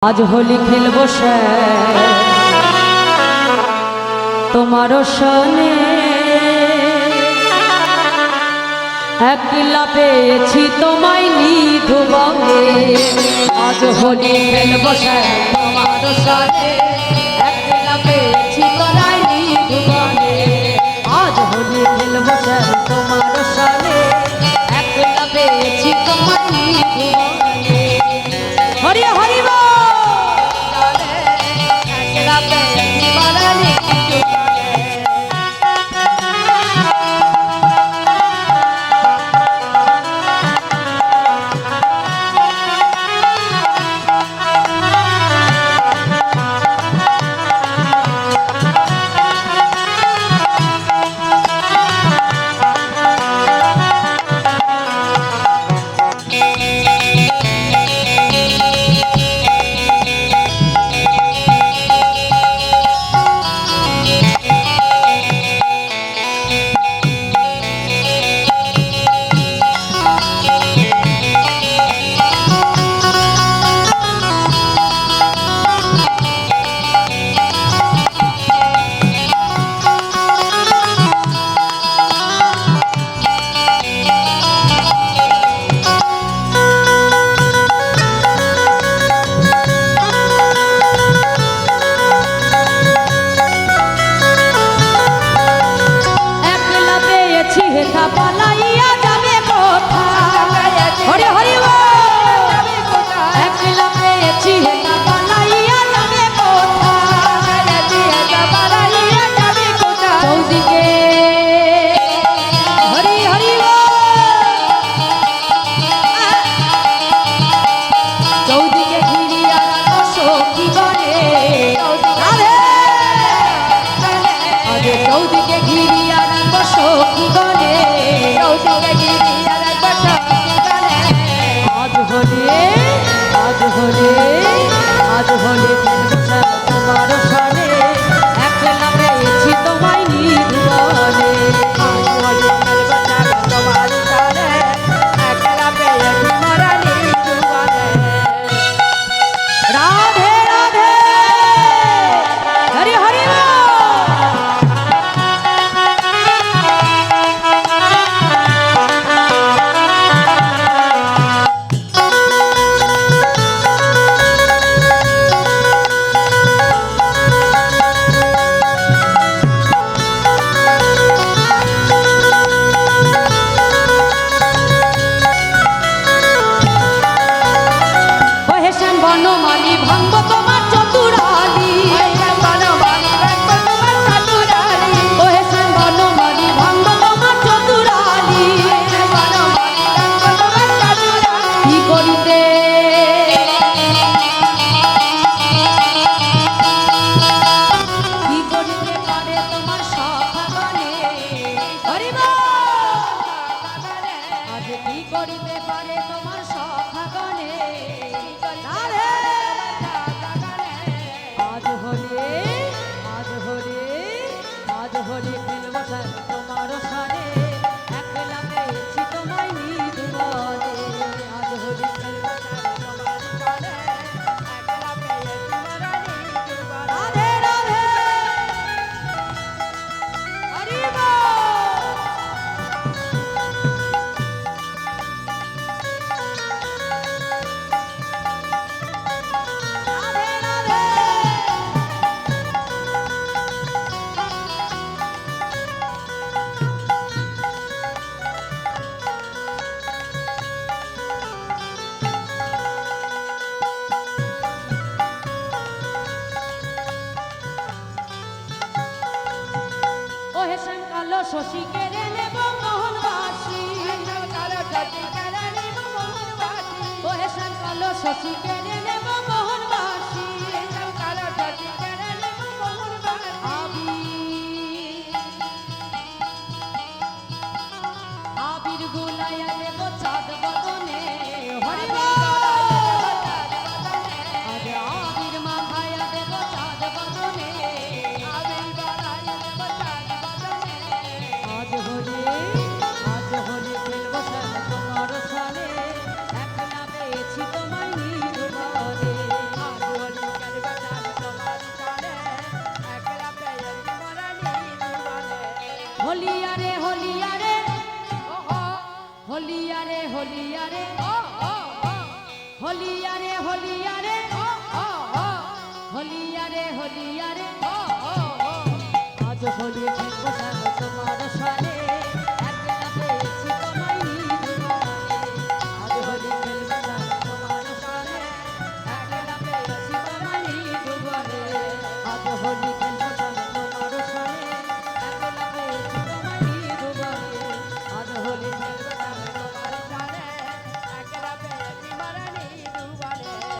आज होली खेलबो তোমারও সনে একলা পেয়েছি তোমায় নিধুবনে। আজ হোলি খেলবো তোমারও সনে একলা পেয়েছি তোমায় নিধুবনে। আজ হোলি খেলবো তোমারও সনে একলা পেয়েছি তোমায় নিধুবনে। হরি হরি শশী কেড়ে নেব মোহনবাসী ওহে কালো শশী কেড়ে নেব মোহনবাসী আবির গুলাইয়া দেব চাঁদ বদনে আবির মাখাইয়া দেব চাঁদ বদনে আজ হোলি খেলবো তোমার সালে একলা পেয়েছি তোমায় নিধুবনে। হলিয়ারে হলিয়ারে হলিয়ারে হলিয়ারে হলিয়ারে আজ হোলি খেলবো জানো তোমার সারে একলা পেয়েছি তোমায় জীবনে আজ হোলি খেলবো জানো তোমার সারে একলা পেয়েছি তোমায় জীবনে আজ হোলি